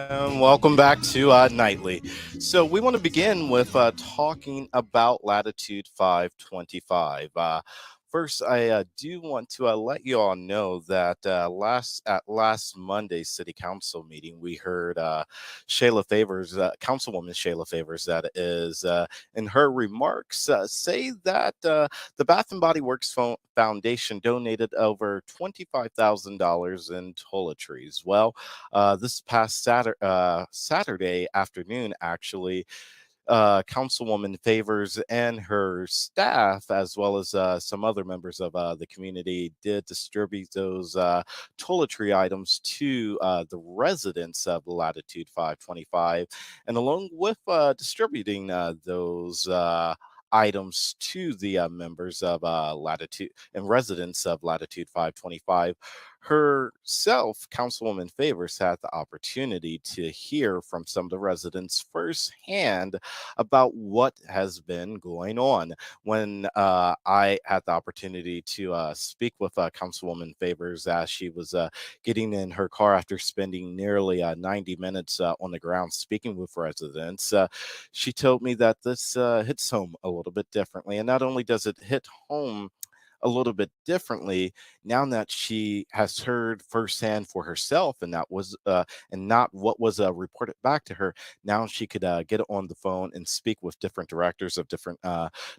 And welcome back to Nightly. So, we want to begin with talking about Latitude 525. First, I do want to let you all know that last Monday's City Council meeting, we heard Shayla Favors, Councilwoman Shayla Favors, that is, in her remarks, say that the Bath and Body Works Foundation donated over $25,000 in toiletries. Well, this past Saturday afternoon, actually, Councilwoman Favors and her staff, as well as some other members of the community, did distribute those toiletry items to the residents of Latitude 525. And along with distributing those items to the members of Latitude and residents of Latitude 525, herself, Councilwoman Favors, had the opportunity to hear from some of the residents firsthand about what has been going on. When I had the opportunity to speak with Councilwoman Favors as she was getting in her car after spending nearly 90 minutes on the ground speaking with residents, she told me that this hits home a little bit differently. And not only does it hit home a little bit differently now that she has heard firsthand for herself, and that was and not what was reported back to her. Now she could get on the phone and speak with different directors of different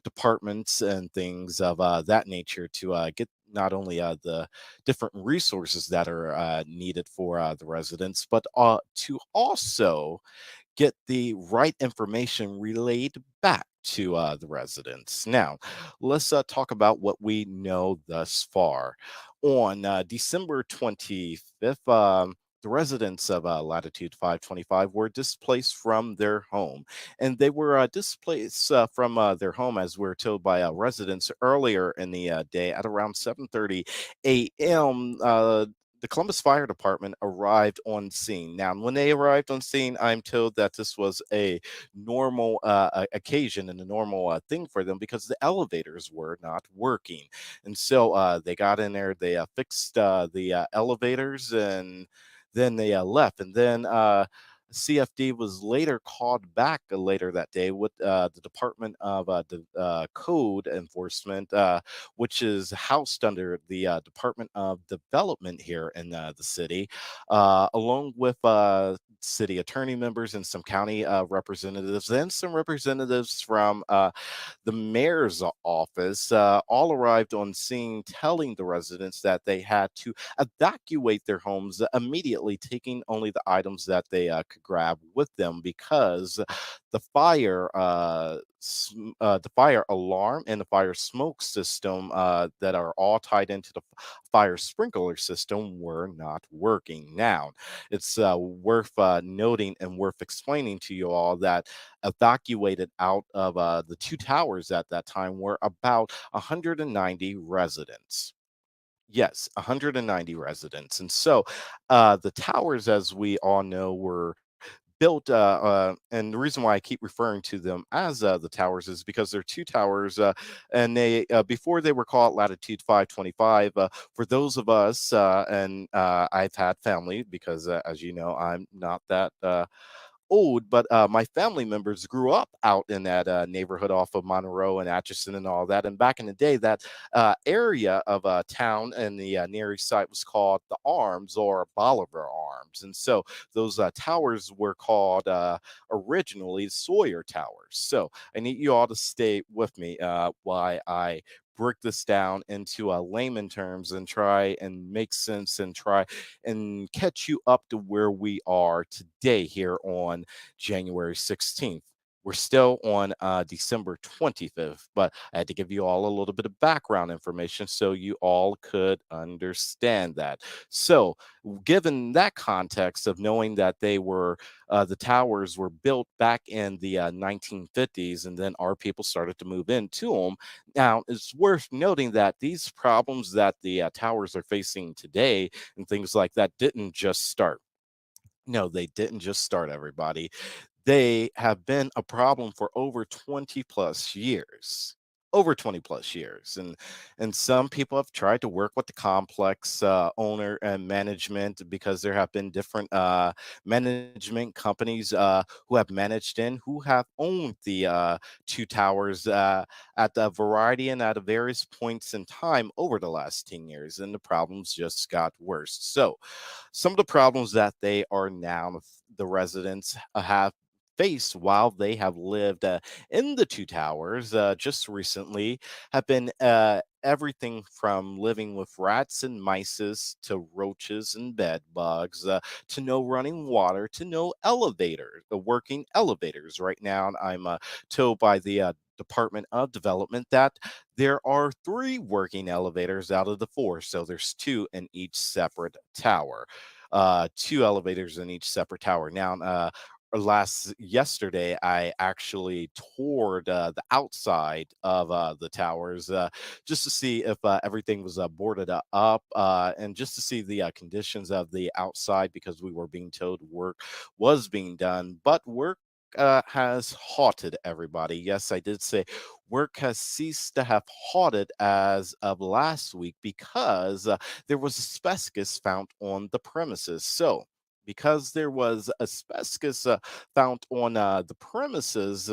departments and things of that nature to get not only the different resources that are needed for the residents, but to also get the right information relayed back to the residents. Now, let's talk about what we know thus far. On December 25th, the residents of Latitude 525 were displaced from their home. And they were displaced from their home, as we are told by residents earlier in the day at around 7:30 a.m. The Columbus Fire Department arrived on scene. Now, when they arrived on scene, I'm told that this was a normal occasion and a normal thing for them because the elevators were not working. And so they got in there, they fixed the elevators, and then they left. And then CFD was later called back later that day with the Department of Code Enforcement, which is housed under the Department of Development here in the city, along with city attorney members and some county representatives and some representatives from the mayor's office, all arrived on scene telling the residents that they had to evacuate their homes immediately, taking only the items that they could grab with them because the fire alarm and the fire smoke system that are all tied into the fire sprinkler system were not working. Now, it's worth noting and worth explaining to you all that evacuated out of the two towers at that time were about 190 residents. Yes, 190 residents. And so the towers, as we all know, were built, and the reason why I keep referring to them as the towers is because they're two towers, and they before they were called Latitude 525. For those of us, and I've had family because, as you know, I'm not that. Old, but my family members grew up out in that neighborhood off of Monroe and Atchison and all that. And back in the day, that area of town and the nearest site was called the Arms or Bolivar Arms. And so those towers were called originally Sawyer Towers. So I need you all to stay with me while I break this down into layman terms and try and make sense and try and catch you up to where we are today here on January 16th. We're still on December 25th, but I had to give you all a little bit of background information so you all could understand that. So, given that context of knowing that the towers were built back in the 1950s, and then our people started to move into them. Now, it's worth noting that these problems that the towers are facing today and things like that didn't just start. No, they didn't just start, everybody. They have been a problem for over 20 plus years. over 20 plus years. And some people have tried to work with the complex owner and management, because there have been different management companies who have managed and who have owned the two towers at a variety and at a various points in time over the last 10 years, and the problems just got worse. So some of the problems that they are now, the residents have faced while they have lived in the two towers just recently, have been everything from living with rats and mice to roaches and bed bugs, to no running water, to no elevators, the working elevators. Right now, I'm told by the Department of Development that there are three working elevators out of the four. So there's two in each separate tower, two elevators in each separate tower. Now, last yesterday, I actually toured the outside of the towers, just to see if everything was boarded up, and just to see the conditions of the outside, because we were being told work was being done, but work has halted, everybody. Yes, I did say work has ceased to have halted as of last week, because there was asbestos found on the premises. So, because there was asbestos found on the premises,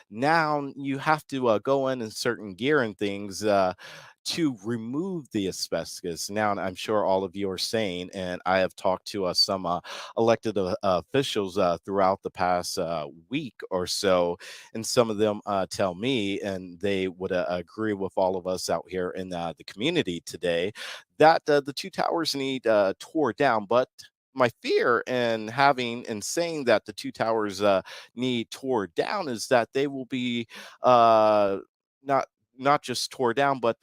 now you have to go in certain gear and things to remove the asbestos. Now, I'm sure all of you are saying, and I have talked to some elected officials throughout the past week or so, and some of them tell me, and they would agree with all of us out here in the community today, that the two towers need tore down. But my fear in having and saying that the two towers need tore down is that they will be uh, not not just tore down, but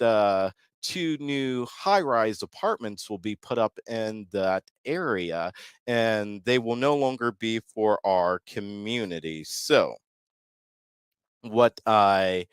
two new high-rise apartments will be put up in that area, and they will no longer be for our community. So, what I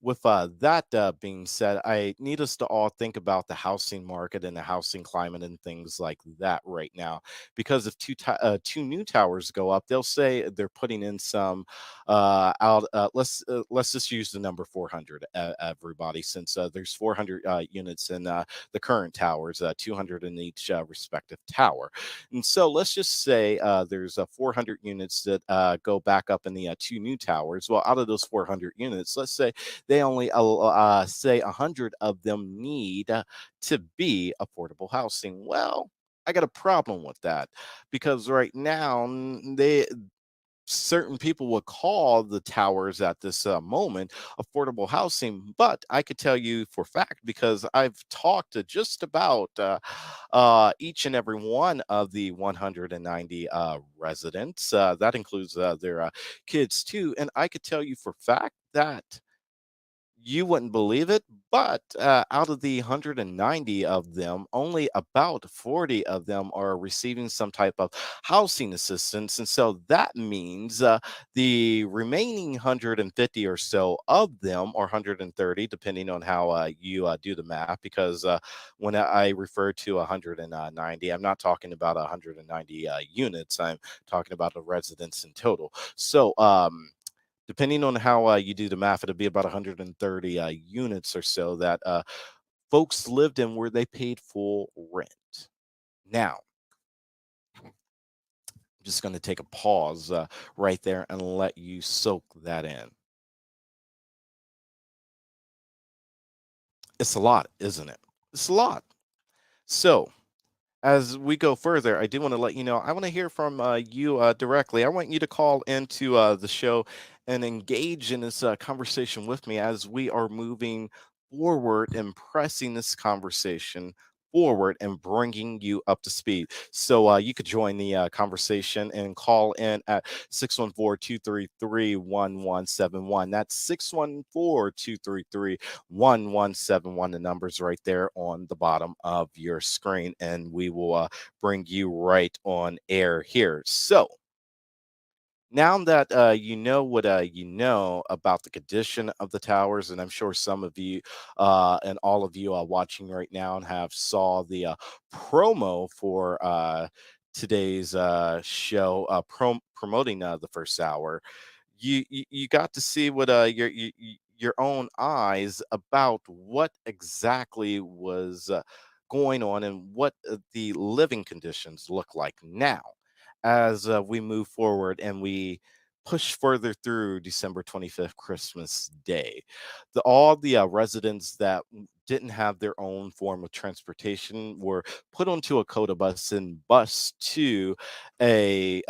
with that being said, I need us to all think about the housing market and the housing climate and things like that right now. Because if two new towers go up, they'll say they're putting in some out. Let's just use the number 400, everybody, since there's 400 units in the current towers, 200 in each respective tower. And so let's just say there's 400 units that go back up in the two new towers. Well, out of those 400 units, let's say they only say 100 of them need to be affordable housing. Well, I got a problem with that, because right now they certain people would call the towers at this moment affordable housing. But I could tell you for fact, because I've talked to just about each and every one of the 190 residents. That includes their kids too, and I could tell you for fact that you wouldn't believe it, but out of the 190 of them, only about 40 of them are receiving some type of housing assistance. And so that means the remaining 150 or so of them, or 130, depending on how you do the math, because when I refer to 190, I'm not talking about 190 units, I'm talking about the residents in total. So, depending on how you do the math, it'll be about 130 units or so that folks lived in where they paid full rent. Now, I'm just going to take a pause right there and let you soak that in. It's a lot, isn't it? It's a lot. So, as we go further, I do want to let you know, I want to hear from you directly. I want you to call into the show and engage in this conversation with me as we are moving forward and pressing this conversation forward and bringing you up to speed. So you could join the conversation and call in at 614-233-1171. That's 614-233-1171. The number's right there on the bottom of your screen, and we will bring you right on air here. So, now that you know what you know about the condition of the towers, and I'm sure some of you and all of you are watching right now and have saw the promo for today's show, promoting the first hour. You got to see what your own eyes about what exactly was going on and what the living conditions look like now as we move forward and we push further through December 25th, Christmas Day. All the residents that didn't have their own form of transportation were put onto a coda bus and bused to a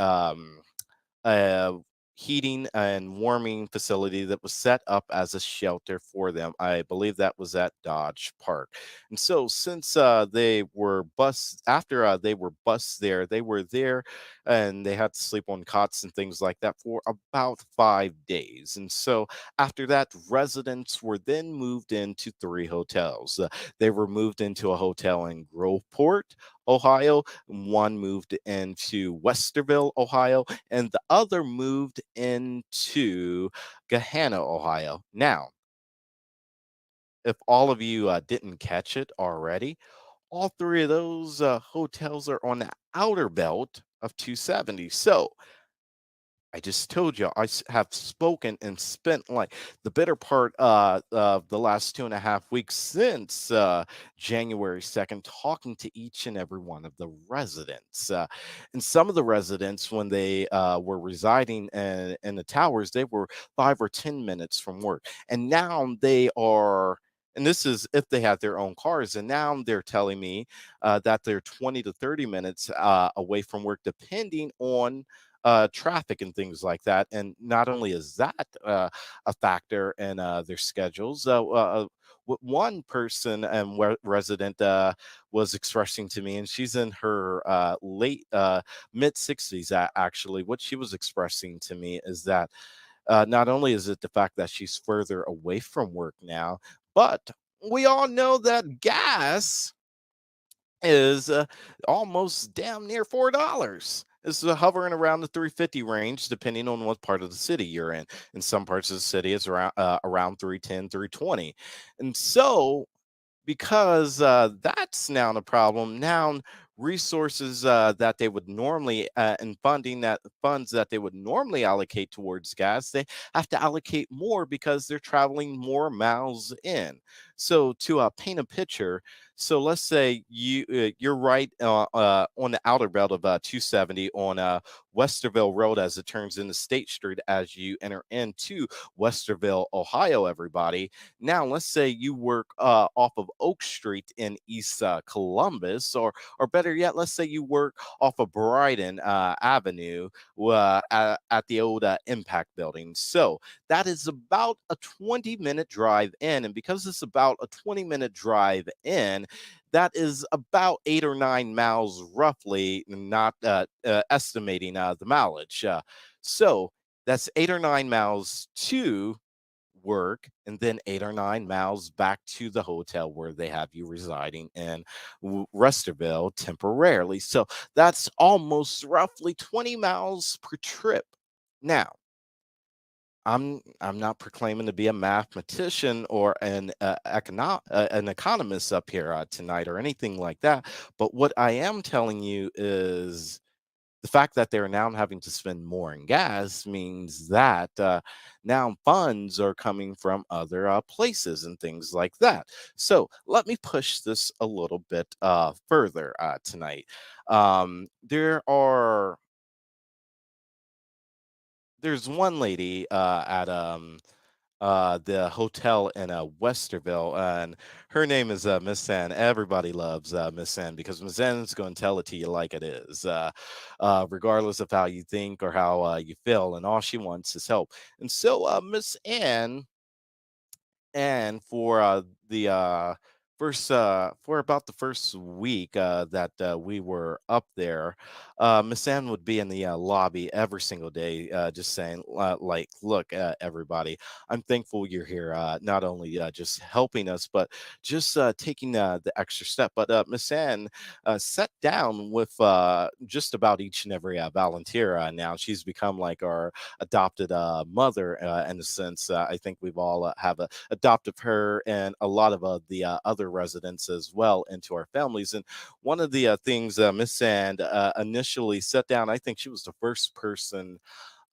a heating and warming facility that was set up as a shelter for them. I believe that was at Dodge Park. And so, since they were bus after they were bused there, they were there and they had to sleep on cots and things like that for about 5 days. And so, after that, residents were then moved into three hotels. They were moved into a hotel in Groveport, Ohio. One moved into Westerville, Ohio, and the other moved into Gahanna, Ohio. Now, if all of you didn't catch it already, all three of those hotels are on the outer belt of 270. So I just told you have spoken and spent like the better part of the last 2.5 weeks since January 2nd talking to each and every one of the residents. And some of the residents, when they were residing in the towers, they were 5 or 10 minutes from work. And now they are. And this is if they have their own cars. And now they're telling me that they're 20 to 30 minutes away from work, depending on traffic and things like that. And not only is that a factor in their schedules, what one person and resident was expressing to me, and she's in her late mid 60s, actually, what she was expressing to me is that not only is it the fact that she's further away from work now, but we all know that gas is almost damn near $4. It's hovering around the 350 range, depending on what part of the city you're in. In some parts of the city, it's around 310, 320. And so because that's now the problem. Now resources that they would normally and funding that funds that they would normally allocate towards gas, they have to allocate more because they're traveling more miles in. So to paint a picture, so let's say you're right on the outer belt of 270 on Westerville Road as it turns into State Street as you enter into Westerville, Ohio. Everybody, now, let's say you work off of Oak Street in East Columbus, or better yet, let's say you work off of Brighton Avenue at the old Impact Building. So that is about a 20-minute drive in, and because it's about a 20-minute drive in, that is about 8 or 9 miles roughly, not estimating the mileage. So that's 8 or 9 miles to work and then 8 or 9 miles back to the hotel where they have you residing in Rusterville temporarily. So that's almost roughly 20 miles per trip. Now, I'm not proclaiming to be a mathematician or an economist up here tonight or anything like that, but what I am telling you is the fact that they're now having to spend more in gas means that now funds are coming from other places and things like that. So let me push this a little bit further tonight. There's one lady at the hotel in Westerville, and her name is Miss Ann. Everybody loves Miss Ann because Miss Ann's going to tell it to you like it is, regardless of how you think or how you feel, and all she wants is help. And so, Miss Ann and for the first for about the first week that we were up there, Miss Ann would be in the lobby every single day, just saying like, look, everybody, I'm thankful you're here, not only just helping us but just taking the extra step. But Miss Ann sat down with just about each and every volunteer. Now she's become like our adopted mother in a sense. I think we've all have adopted her and a lot of the other residents as well into our families. And one of the things Miss Sand initially set down, I think she was the first person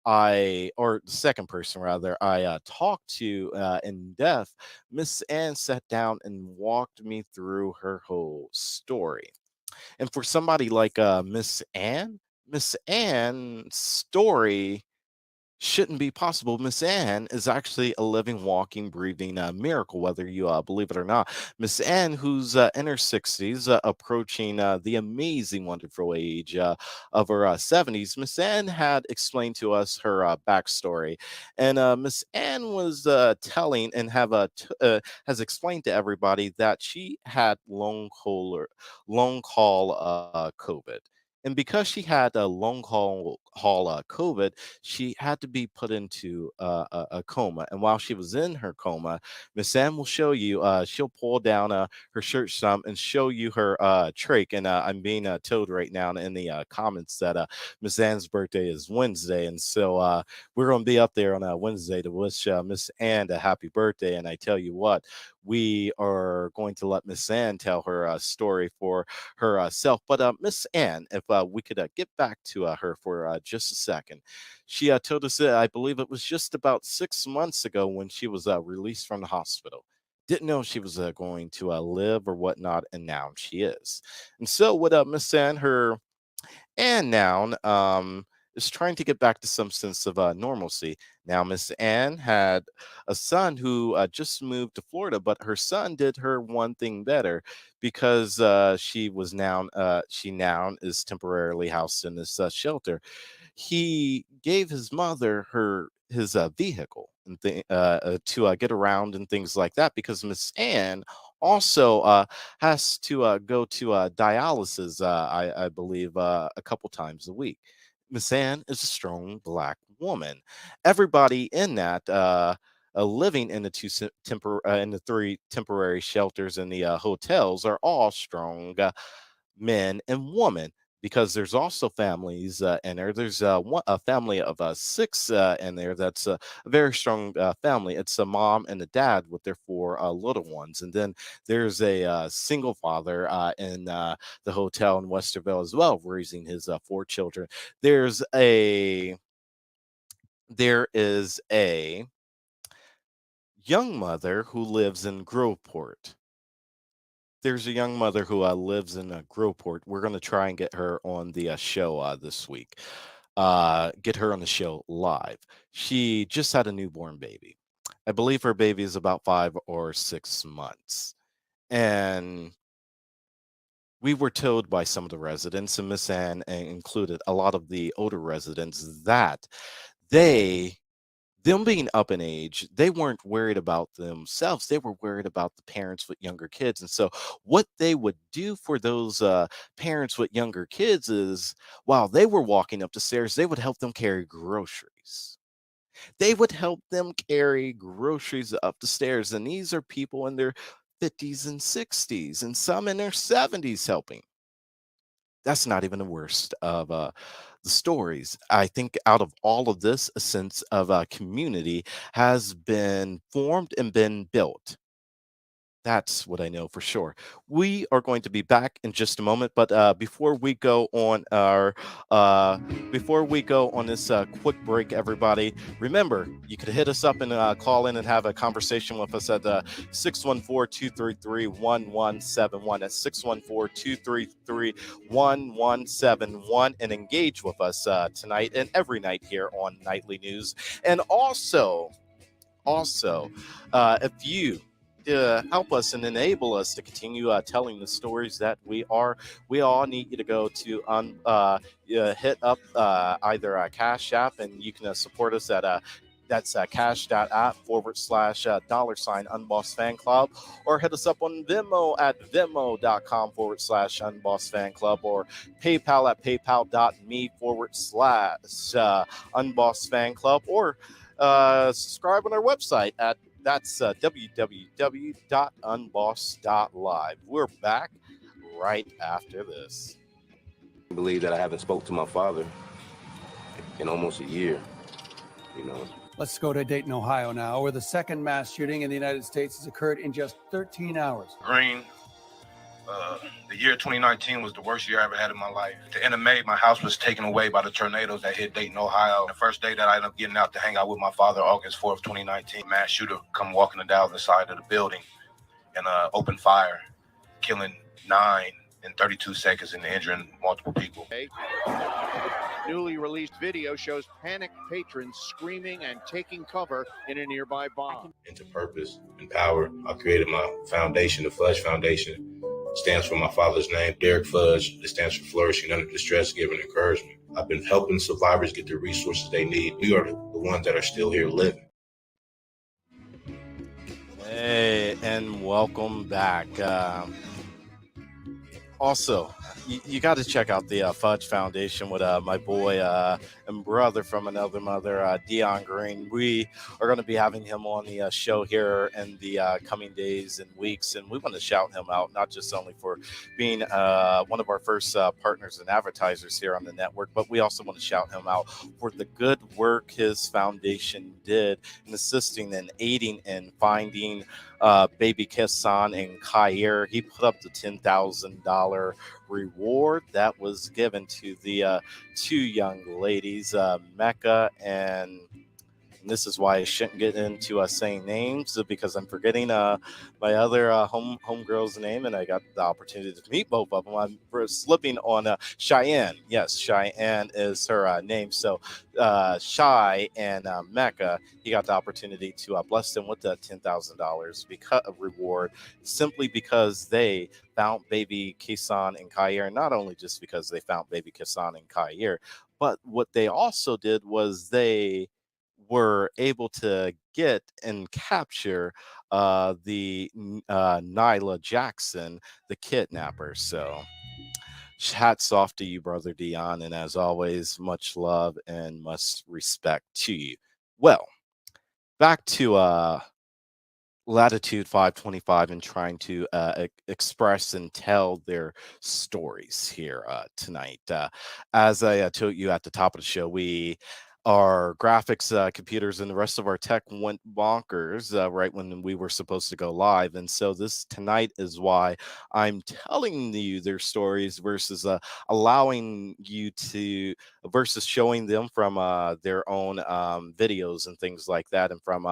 or the second person rather, I talked to in depth, Miss Ann sat down and walked me through her whole story. And for somebody like Miss Ann's story shouldn't be possible. Miss Ann is actually a living, walking, breathing miracle, whether you believe it or not. Miss Ann, who's in her 60s, approaching the amazing, wonderful age of her 70s, Miss Ann had explained to us her backstory. And Miss Ann was telling and has explained to everybody that she had long haul COVID. And because she had a long haul COVID, she had to be put into a coma. And while she was in her coma, Miss Ann will show you, she'll pull down her shirt some and show you her trach. And I'm being told right now in the comments that Miss Ann's birthday is Wednesday. And so we're going to be up there on Wednesday to wish Miss Ann a happy birthday. And I tell you what, we are going to let Miss Ann tell her story for herself. But Miss Ann, if we could get back to her for just a second. She told us that I believe it was just about 6 months ago when she was released from the hospital. Didn't know she was going to live or whatnot, and now she is. And so, with Miss Ann, her and noun is trying to get back to some sense of normalcy. Now, Miss Ann had a son who just moved to Florida, but her son did her one thing better because she now is temporarily housed in this shelter. He gave his mother his vehicle and to get around and things like that because Miss Ann also has to go to dialysis, I believe, a couple times a week. Miss Ann is a strong Black woman. Everybody in that living in the in the three temporary shelters and the hotels are all strong men and women. Because there's also families in there. There's a family of six in there. That's a very strong family. It's a mom and a dad with their four little ones, and then there's a single father in the hotel in Westerville as well, raising his four children. There's a there is a young mother who lives in Groveport. There's a young mother who lives in Groveport. We're going to try and get her on the show this week. Get her on the show live. She just had a newborn baby. I believe her baby is about 5 or 6 months. And we were told by some of the residents, and Miss Ann included a lot of the older residents, that they them being up in age, they weren't worried about themselves. They were worried about the parents with younger kids. And so, what they would do for those parents with younger kids is while they were walking up the stairs, they would help them carry groceries. They would help them carry groceries up the stairs. And these are people in their 50s and 60s, and some in their 70s helping. That's not even the worst of the stories. I think out of all of this, a sense of community has been formed and been built. That's what I know for sure. We are going to be back in just a moment, but uh, before we go on this quick break, everybody, remember you could hit us up and call in and have a conversation with us at 614-233-1171. That's 614-233-1171, and engage with us tonight and every night here on Nightly News. And also, if you help us and enable us to continue telling the stories that we all need you to go to hit up either a Cash App, and you can support us at that's cash.app/$ Unbossed Fan Club, or hit us up on Venmo at venmo.com/Unbossed Fan Club, or PayPal at paypal.me/Unbossed Fan Club, or subscribe on our website at www.unbossed.live. We're back right after this. I believe that I haven't spoke to my father in almost a year, you know. Let's go to Dayton, Ohio now, where the second mass shooting in the United States has occurred in just 13 hours. Green, The year 2019 was the worst year I ever had in my life. At the end of May, my house was taken away by the tornadoes that hit Dayton, Ohio. The first day that I ended up getting out to hang out with my father, August 4th, 2019, mass shooter come walking down the side of the building and open fire, killing 9 in 32 seconds and injuring multiple people. Newly released video shows panicked patrons screaming and taking cover in a nearby bomb. Into purpose and power, I created my foundation, the Fudge Foundation. It stands for my father's name, Derek Fudge. It stands for Flourishing Under Distress, Giving Encouragement. I've been helping survivors get the resources they need. We are the ones that are still here living. Hey, and welcome back. Also, you got to check out the Fudge Foundation with my boy and brother from another mother, Dion Green. We are going to be having him on the show here in the coming days and weeks, and we want to shout him out, not just only for being one of our first partners and advertisers here on the network, but we also want to shout him out for the good work his foundation did in assisting and aiding in finding baby Kissan and Khair. He put up the $10,000 reward that was given to the two young ladies, Mecca and this is why I shouldn't get into saying names, because I'm forgetting my other homegirl's name, and I got the opportunity to meet both of them. I'm slipping on Cheyenne. Yes, Cheyenne is her name. So Shy and Mecca, he got the opportunity to bless them with the $10,000 reward, simply because they found baby Kisan and Khair. Not only just because they found baby Kisan and Khair, but what they also did was they were able to get and capture the Nyla Jackson, the kidnapper. So hats off to you, brother Dion, and as always, much love and much respect to you. Well, back to Latitude 525 and trying to express and tell their stories here tonight. As I told you at the top of the show, our graphics computers and the rest of our tech went bonkers right when we were supposed to go live, and so this tonight is why I'm telling you their stories versus allowing you to versus showing them from their own videos and things like that, and from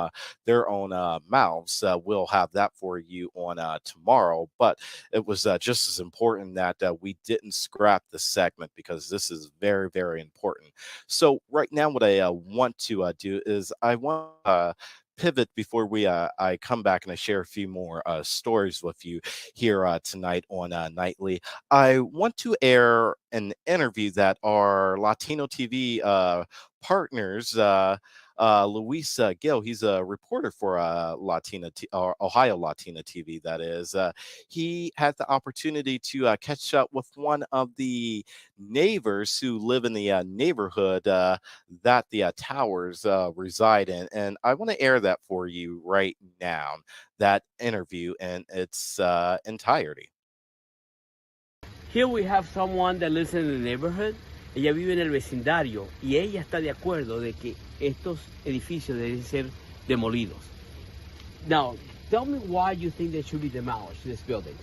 their own mouths. We'll have that for you on tomorrow, but it was just as important that we didn't scrap the segment, because this is very, very important. So right now, what I want to do is I want to pivot before I come back and I share a few more stories with you here tonight on Nightly. I want to air an interview that our Latino TV partners, Luis Gil, he's a reporter for Ohio Latina TV, that is. He had the opportunity to catch up with one of the neighbors who live in the neighborhood that the towers reside in. And I want to air that for you right now, that interview in its entirety. Here we have someone that lives in the neighborhood. Ella vive en el vecindario y ella está de acuerdo de que estos edificios deben ser demolidos. Now, tell me why you think they should be demolished, these buildings.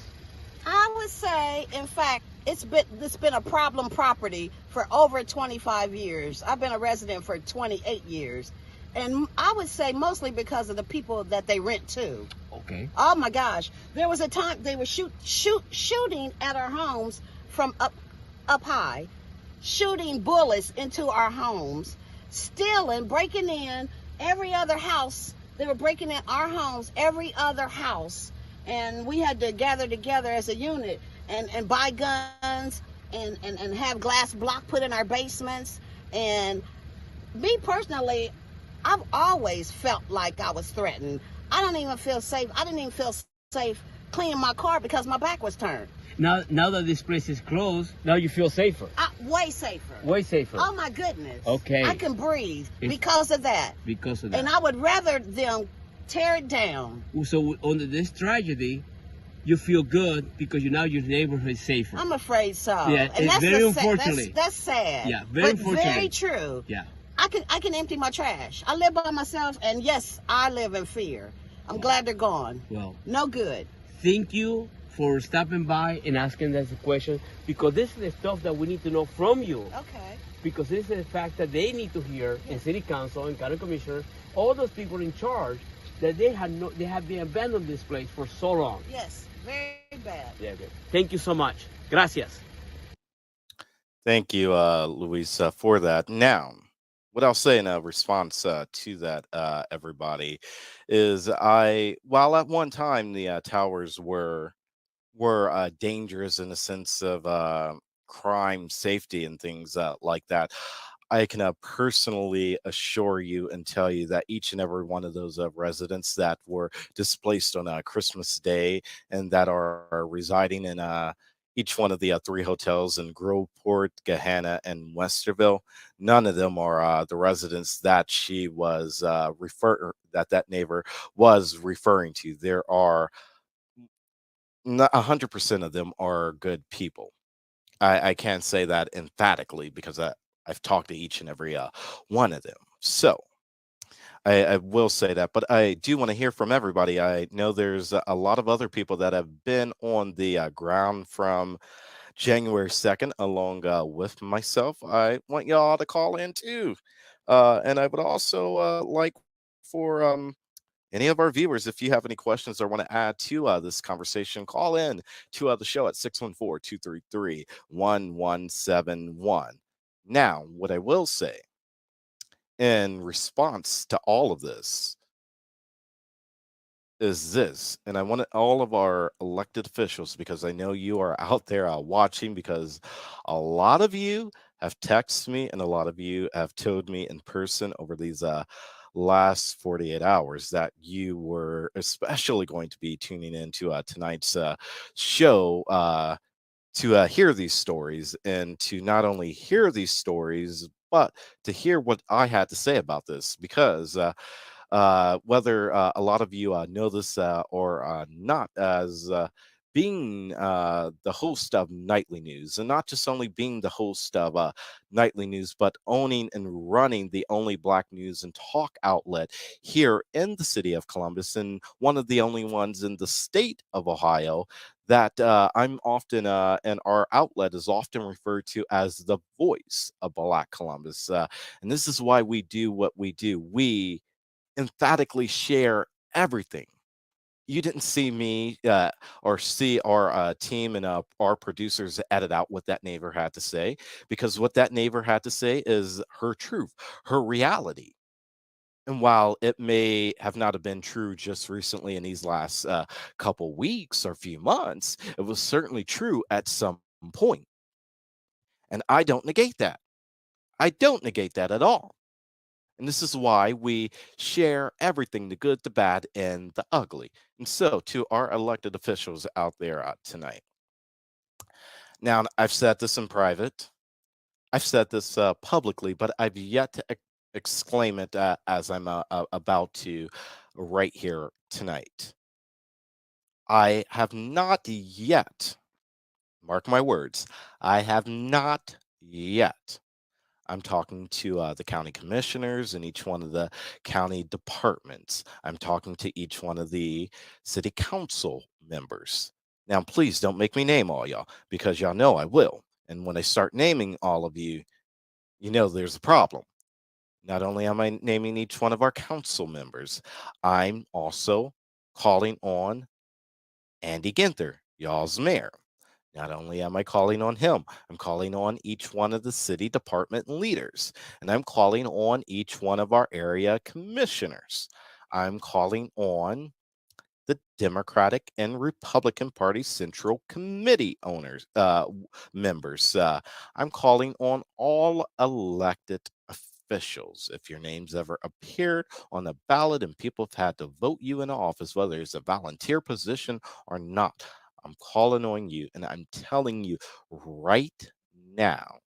I would say, in fact, it's been a problem property for over 25 years. I've been a resident for 28 years. And I would say mostly because of the people that they rent to. Okay. Oh my gosh. There was a time they were shooting at our homes from up high, shooting bullets into our homes, stealing, breaking in every other house. They were breaking in our homes, every other house. And we had to gather together as a unit and buy guns and have glass block put in our basements. And me personally, I've always felt like I was threatened. I don't even feel safe. I didn't even feel safe cleaning my car because my back was turned. Now that this place is closed, now you feel safer. Way safer. Way safer. Oh my goodness. Okay. I can breathe because of that. Because of that. And I would rather them tear it down. So under this tragedy, you feel good because now your neighborhood is safer. I'm afraid so. Yeah, and that's very unfortunately. That's sad. Yeah, very but unfortunately. Very true. Yeah. I can empty my trash. I live by myself, and yes, I live in fear. I'm glad they're gone. Well, no good. Thank you for stopping by and asking us a question, because this is the stuff that we need to know from you. Okay. Because this is the fact that they need to hear in city council and county commissioner, all those people in charge, that they have been abandoned this place for so long. Yes, very bad. Yeah, okay. Thank you so much. Gracias. Thank you, Luis, for that. Now, what I'll say in response to that, everybody, is while at one time the towers were dangerous in the sense of crime, safety, and things like that, I can personally assure you and tell you that each and every one of those residents that were displaced on Christmas Day and that are residing in each one of the three hotels in Groveport, Gahanna, and Westerville, none of them are the residents that she was that neighbor was referring to. There are 100% of them are good people. I can't say that emphatically because I've talked to each and every one of them. So I will say that, but I do want to hear from everybody. I know there's a lot of other people that have been on the ground from January 2nd, along with myself. I want y'all to call in too. And I would also like for any of our viewers, if you have any questions or want to add to this conversation, call in to the show at 614-233-1171. Now, what I will say in response to all of this is this, and I want all of our elected officials, because I know you are out there watching, because a lot of you have texted me and a lot of you have told me in person over these last 48 hours that you were especially going to be tuning into tonight's show to hear these stories, and to not only hear these stories, but to hear what I had to say about this, because whether a lot of you know this or not, as being the host of Nightly News, and not just only being the host of Nightly News, but owning and running the only Black news and talk outlet here in the city of Columbus, and one of the only ones in the state of Ohio, that I'm often, and our outlet is often referred to as the voice of Black Columbus. And this is why we do what we do. We emphatically share everything. You didn't see me or see our team and our producers edit out what that neighbor had to say, because what that neighbor had to say is her truth, her reality. And while it may have not have been true just recently in these last couple weeks or few months, it was certainly true at some point. And I don't negate that. I don't negate that at all. And this is why we share everything, the good, the bad, and the ugly. And so, to our elected officials out there tonight. Now, I've said this in private, I've said this publicly, but I've yet to exclaim it as I'm about to right here tonight. I have not yet, mark my words, I have not yet. I'm talking to the county commissioners and each one of the county departments. I'm talking to each one of the city council members. Now, please don't make me name all y'all, because y'all know I will. And when I start naming all of you, you know there's a problem. Not only am I naming each one of our council members, I'm also calling on Andy Ginther, y'all's mayor. Not only am I calling on him, I'm calling on each one of the city department leaders, and I'm calling on each one of our area commissioners. I'm calling on the Democratic and Republican Party Central Committee members. I'm calling on all elected officials. If your name's ever appeared on the ballot and people have had to vote you into office, whether it's a volunteer position or not, I'm calling on you, and I'm telling you right now,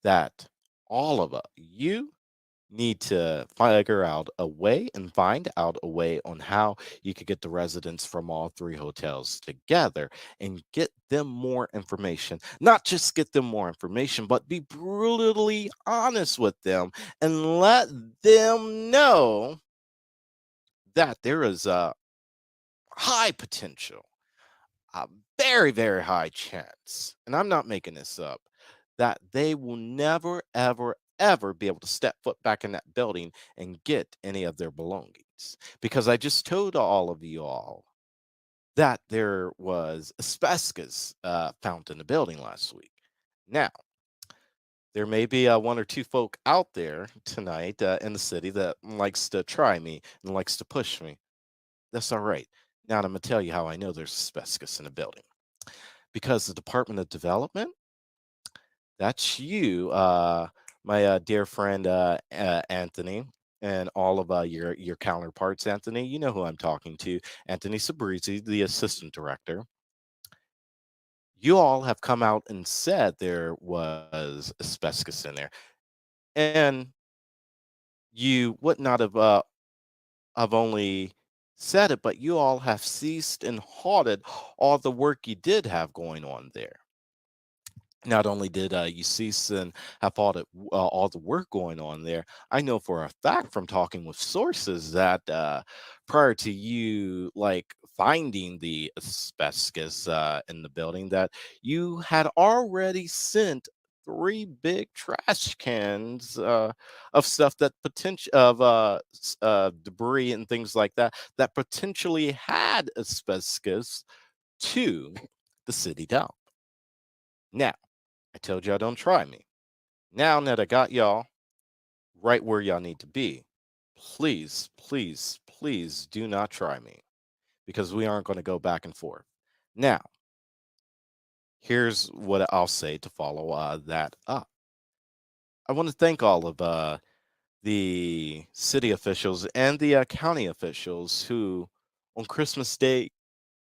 that all of you need to figure out a way and find out a way on how you could get the residents from all three hotels together and get them more information. Not just get them more information, but be brutally honest with them and let them know that there is high potential, a very, very high chance, and I'm not making this up, that they will never, ever, ever be able to step foot back in that building and get any of their belongings. Because I just told all of you all that there was asbestos found in the building last week. Now, there may be one or two folk out there tonight in the city that likes to try me and likes to push me. That's all right. Now I'm going to tell you how I know there's asbestos in the building. Because the Department of Development, that's you, my dear friend Anthony, and all of your counterparts, Anthony. You know who I'm talking to, Anthony Sabrizi, the assistant director. You all have come out and said there was asbestos in there, and you would not have only said it, but you all have ceased and halted all the work you did have going on there. Not only did you cease and have all the work going on there, I know for a fact from talking with sources that prior to you like finding the asbestos in the building, that you had already sent three big trash cans of stuff that potential of debris and things like that that potentially had asbestos to the city dump. Now, I told y'all don't try me. Now that I got y'all right where y'all need to be, please, please, please do not try me, because we aren't going to go back and forth. Now, here's what I'll say to follow that up. I want to thank all of the city officials and the county officials who, on Christmas Day,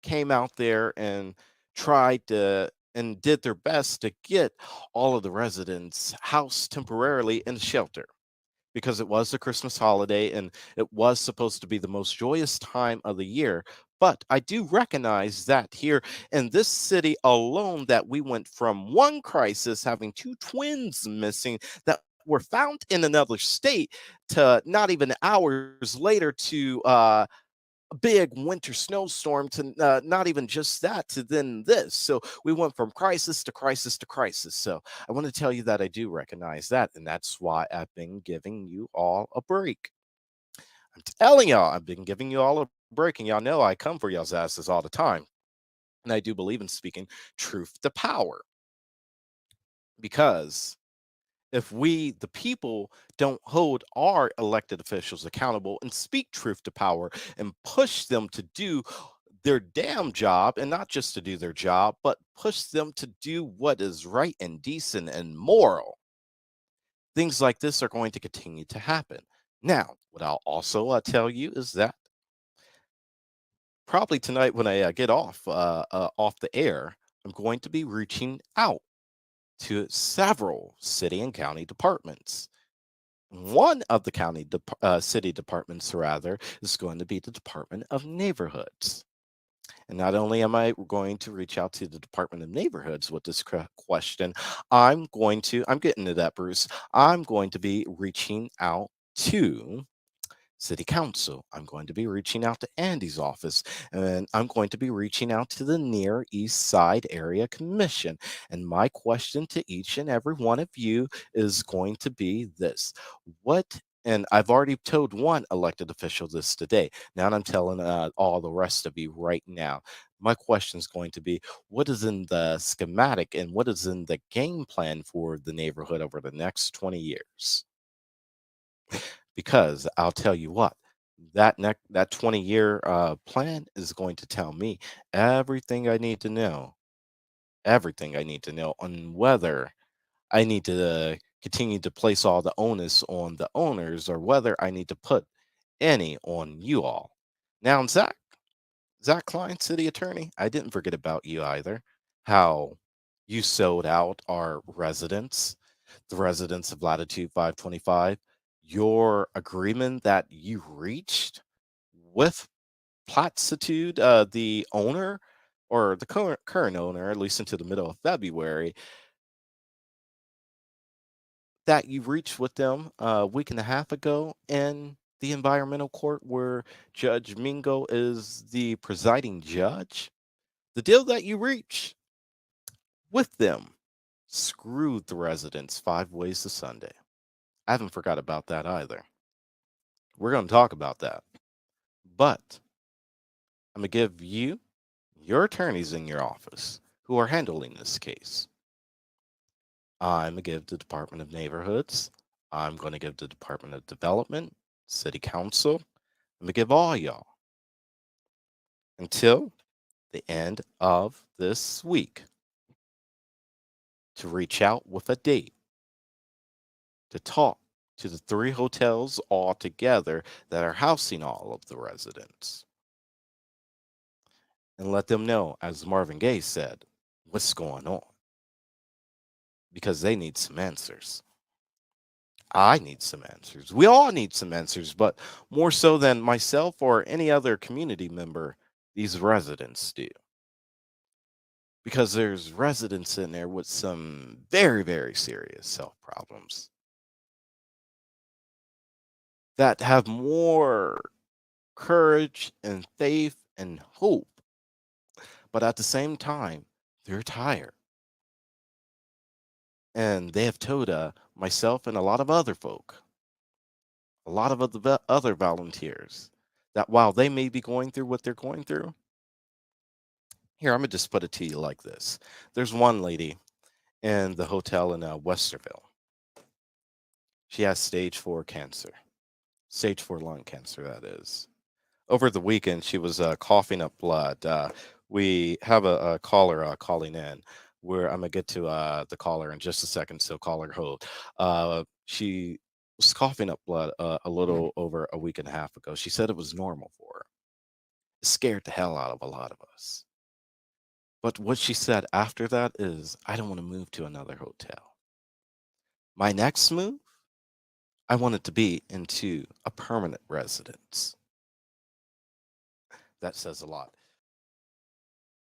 came out there and tried to and did their best to get all of the residents housed temporarily in shelter, because it was the Christmas holiday and it was supposed to be the most joyous time of the year. But I do recognize that here in this city alone, that we went from one crisis, having two twins missing that were found in another state, to not even hours later to a big winter snowstorm, to not even just that, to then this. So we went from crisis to crisis to crisis. So I want to tell you that I do recognize that, and that's why I've been giving you all a break. I'm telling y'all, I've been giving you all a break, and y'all know I come for y'all's asses all the time. And I do believe in speaking truth to power, because if we, the people, don't hold our elected officials accountable and speak truth to power and push them to do their damn job, and not just to do their job, but push them to do what is right and decent and moral, things like this are going to continue to happen. Now, what I'll also tell you is that probably tonight when I get off the air, I'm going to be reaching out to several city and county departments. One of the city departments, rather, is going to be the Department of Neighborhoods. And not only am I going to reach out to the Department of Neighborhoods with this question, I'm getting to that, Bruce. I'm going to be reaching out to City Council. I'm going to be reaching out to Andy's office, and I'm going to be reaching out to the Near East Side Area Commission. And my question to each and every one of you is going to be this: and I've already told one elected official this today. Now I'm telling all the rest of you right now. My question is going to be: what is in the schematic and what is in the game plan for the neighborhood over the next 20 years? Because I'll tell you what, that 20-year plan is going to tell me everything I need to know, everything I need to know on whether I need to continue to place all the onus on the owners, or whether I need to put any on you all. Now, Zach Klein, city attorney, I didn't forget about you either. How you sold out our residents, the residents of Latitude 525, your agreement that you reached with Platitude, the owner, or the current owner, at least into the middle of February, that you reached with them a week and a half ago, and the environmental court where Judge Mingo is the presiding judge, the deal that you reach with them screwed the residents 5 ways to Sunday. I haven't forgot about that either. We're going to talk about that. But I'm going to give you your attorneys in your office who are handling this case. I'm going to give the Department of Neighborhoods. I'm going to give the Department of Development, City Council. I'm going to give all y'all until the end of this week to reach out with a date to talk to the 3 hotels all together that are housing all of the residents. And let them know, as Marvin Gaye said, what's going on. Because they need some answers. I need some answers. We all need some answers, but more so than myself or any other community member, these residents do. Because there's residents in there with some very, very serious health problems that have more courage and faith and hope. But at the same time, they're tired. And they have told myself and a lot of other folk, a lot of other volunteers, that while they may be going through what they're going through, here, I'm going to just put it to you like this. There's one lady in the hotel in Westerville. She has stage 4 cancer, stage 4 lung cancer, that is. Over the weekend, she was coughing up blood. We have a caller calling in where I'm going to get to the caller in just a second, so caller hold. She was coughing up blood a little over a week and a half ago. She said it was normal for her. It scared the hell out of a lot of us. But what she said after that is, I don't want to move to another hotel. My next move, I want it to be into a permanent residence. That says a lot.